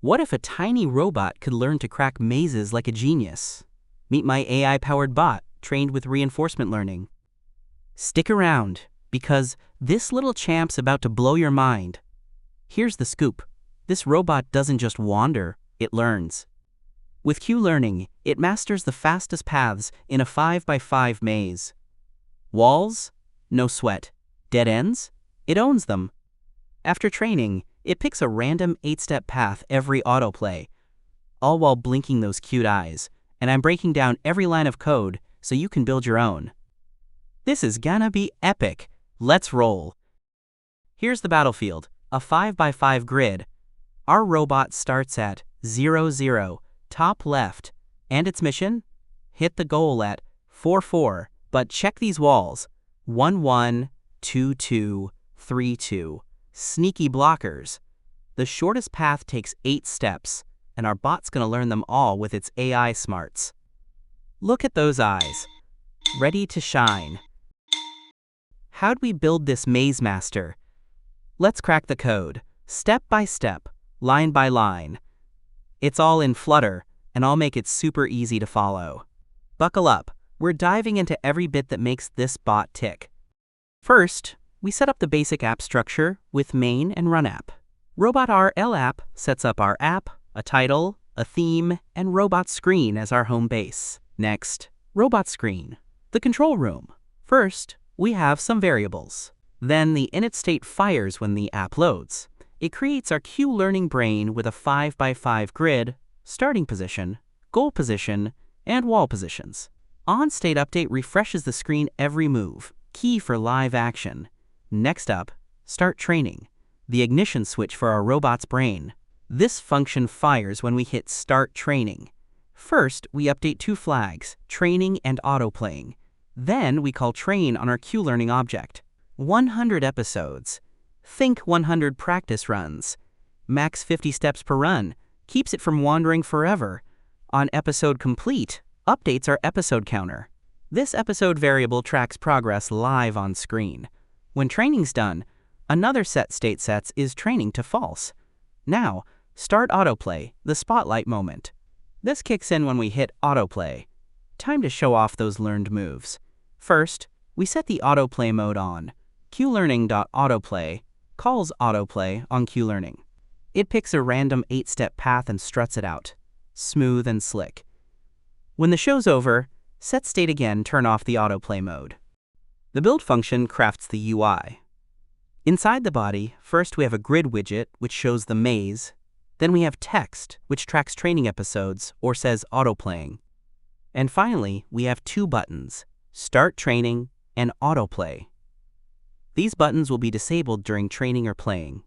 What if a tiny robot could learn to crack mazes like a genius? Meet my AI-powered bot, trained with reinforcement learning. Stick around, because this little champ's about to blow your mind. Here's the scoop. This robot doesn't just wander, it learns. With Q-learning, it masters the fastest paths in a 5x5 maze. Walls? No sweat. Dead ends? It owns them. After training, it picks a random 8-step path every autoplay, all while blinking those cute eyes, and I'm breaking down every line of code so you can build your own. This is gonna be epic. Let's roll. Here's the battlefield, a 5x5 grid. Our robot starts at 0, 0, top left, and its mission? Hit the goal at 4, 4, but check these walls. 1, 1, 2, 2, 3, 2. Sneaky blockers. The shortest path takes 8 steps, and our bot's gonna learn them all with its AI smarts. Look at those eyes, ready to shine. How'd we build this maze master? Let's crack the code, step by step, line by line. It's all in Flutter, and I'll make it super easy to follow. Buckle up, we're diving into every bit that makes this bot tick. First, we set up the basic app structure with main and run app. Robot RL app sets up our app, a title, a theme, and robot screen as our home base. Next, robot screen, the control room. First, we have some variables. Then the init state fires when the app loads. It creates our Q-learning brain with a 5x5 grid, starting position, goal position, and wall positions. On-state update refreshes the screen every move, key for live action. Next up, start training, the ignition switch for our robot's brain. This function fires when we hit start training. First, we update 2 flags, training and autoplaying. Then we call train on our Q-learning object. 100 episodes. Think 100 practice runs. Max 50 steps per run. Keeps it from wandering forever. On episode complete, updates our episode counter. This episode variable tracks progress live on screen. When training's done, another set state sets is training to false. Now, start autoplay, the spotlight moment. This kicks in when we hit autoplay. Time to show off those learned moves. First, we set the autoplay mode on. QLearning.autoplay calls autoplay on QLearning. It picks a random 8-step path and struts it out, smooth and slick. When the show's over, set state again, turn off the autoplay mode. The build function crafts the UI. Inside the body, first we have a grid widget, which shows the maze. Then we have text, which tracks training episodes or says autoplaying. And finally, we have 2 buttons, Start Training and Autoplay. These buttons will be disabled during training or playing.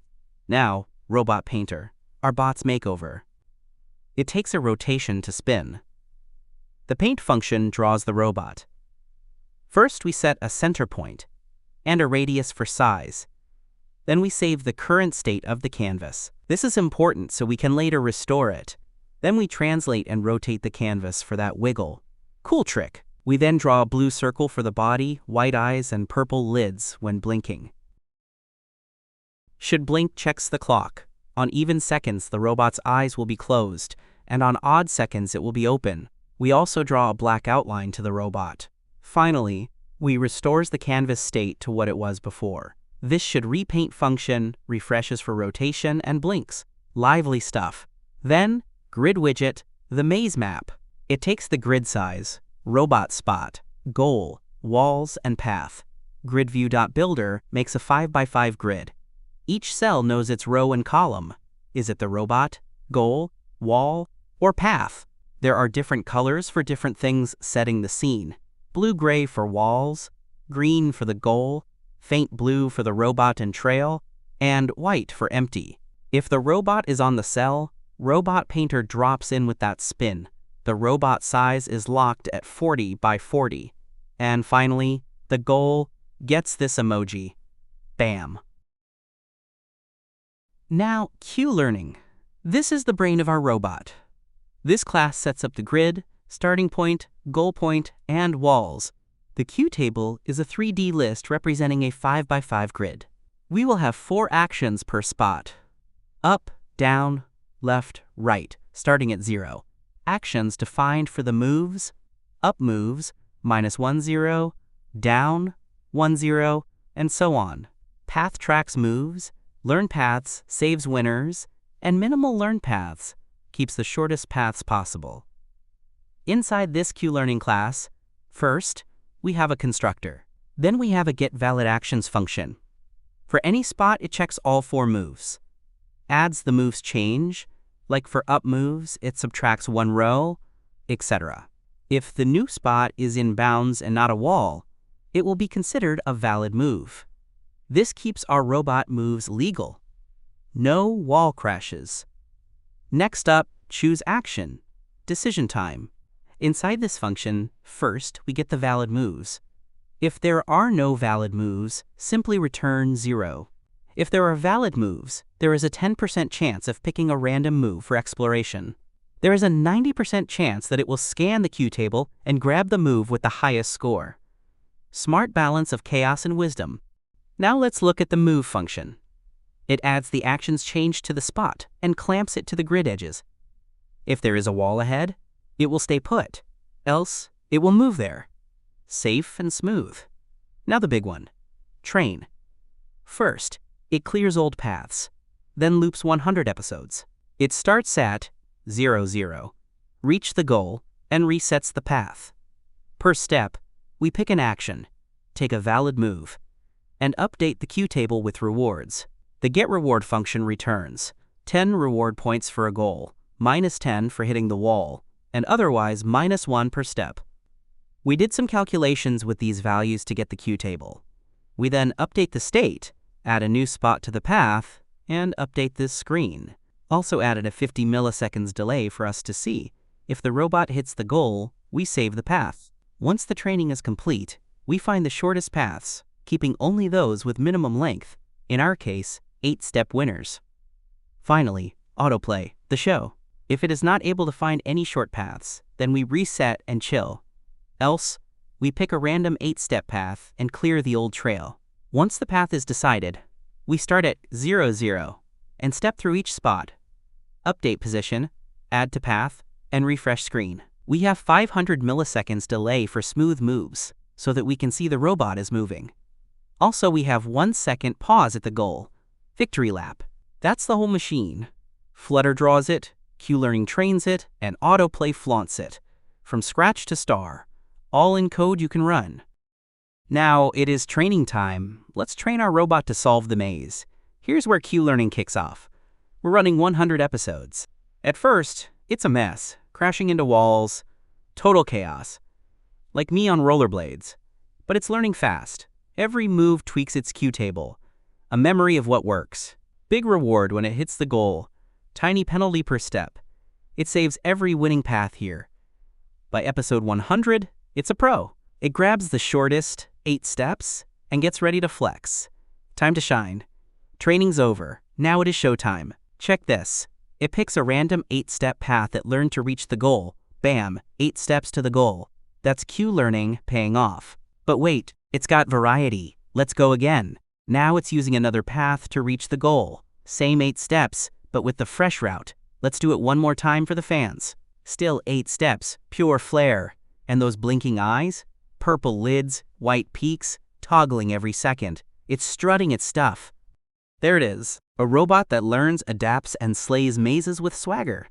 Now, Robot Painter, our bot's makeover. It takes a rotation to spin. The paint function draws the robot. First, we set a center point and a radius for size. Then we save the current state of the canvas. This is important so we can later restore it. Then we translate and rotate the canvas for that wiggle. Cool trick. We then draw a blue circle for the body, white eyes, and purple lids when blinking. Should blink checks the clock. On even seconds, the robot's eyes will be closed, and on odd seconds, it will be open. We also draw a black outline to the robot. Finally, we restores the canvas state to what it was before. This should repaint function, refreshes for rotation, and blinks. Lively stuff. Then, grid widget, the maze map. It takes the grid size, robot spot, goal, walls, and path. GridView.Builder makes a 5x5 grid. Each cell knows its row and column. Is it the robot, goal, wall, or path? There are different colors for different things setting the scene. Blue-gray for walls, green for the goal, faint blue for the robot and trail, and white for empty. If the robot is on the cell, Robot Painter drops in with that spin. The robot size is locked at 40 by 40. And finally, the goal gets this emoji. Bam. Now, Q-learning. This is the brain of our robot. This class sets up the grid, starting point, goal point, and walls. The Q table is a 3D list representing a 5x5 grid. We will have 4 actions per spot: up, down, left, right, starting at 0. Actions defined for the moves: up moves, -1, 0, down, 1, 0, and so on. Path tracks moves, learn paths saves winners, and minimal learn paths keeps the shortest paths possible. Inside this Q-Learning class, first, we have a constructor. Then we have a getValidActions function. For any spot, it checks all 4 moves. Adds the moves change, like for up moves, it subtracts 1 row, etc. If the new spot is in bounds and not a wall, it will be considered a valid move. This keeps our robot moves legal. No wall crashes. Next up, choose action, decision time. Inside this function, first, we get the valid moves. If there are no valid moves, simply return 0. If there are valid moves, there is a 10% chance of picking a random move for exploration. There is a 90% chance that it will scan the Q table and grab the move with the highest score. Smart balance of chaos and wisdom. Now let's look at the move function. It adds the actions change to the spot and clamps it to the grid edges. If there is a wall ahead, it will stay put, else it will move there. Safe and smooth. Now the big one, train. First, it clears old paths, then loops 100 episodes. It starts at 0, 0, reach the goal, and resets the path. Per step, we pick an action, take a valid move, and update the Q table with rewards. The getReward function returns 10 reward points for a goal, -10 for hitting the wall, and otherwise -1 per step. We did some calculations with these values to get the Q table. We then update the state, add a new spot to the path, and update this screen. Also added a 50 milliseconds delay for us to see. If the robot hits the goal, we save the path. Once the training is complete, we find the shortest paths, keeping only those with minimum length, in our case, 8-step winners. Finally, autoplay, the show. If it is not able to find any short paths, then we reset and chill. Else, we pick a random 8-step path and clear the old trail. Once the path is decided, we start at 0, 0 and step through each spot, update position, add to path, and refresh screen. We have 500 milliseconds delay for smooth moves so that we can see the robot is moving. Also, we have 1 second pause at the goal, victory lap. That's the whole machine. Flutter draws it, Q-Learning trains it, and autoplay flaunts it. From scratch to star, all in code you can run. Now it is training time. Let's train our robot to solve the maze. Here's where Q-Learning kicks off. We're running 100 episodes. At first, it's a mess, crashing into walls, total chaos. Like me on rollerblades. But it's learning fast. Every move tweaks its Q table. A memory of what works. Big reward when it hits the goal. Tiny penalty per step. It saves every winning path here. By episode 100, it's a pro. It grabs the shortest 8 steps and gets ready to flex. Time to shine. Training's over. Now it is showtime. Check this. It picks a random 8-step path it learned to reach the goal. Bam, 8 steps to the goal. That's Q-Learning paying off. But wait, it's got variety. Let's go again. Now it's using another path to reach the goal. Same 8 steps, but with the fresh route. Let's do it one more time for the fans. Still 8 steps, pure flair. And those blinking eyes? Purple lids, white peaks, toggling every second. It's strutting its stuff. There it is. A robot that learns, adapts, and slays mazes with swagger.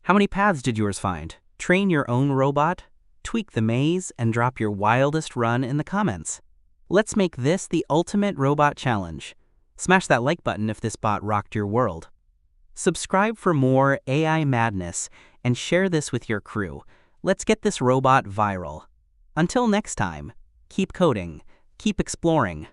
How many paths did yours find? Train your own robot, tweak the maze, and drop your wildest run in the comments. Let's make this the ultimate robot challenge. Smash that like button if this bot rocked your world. Subscribe for more AI madness and share this with your crew. Let's get this robot viral. Until next time, keep coding, keep exploring.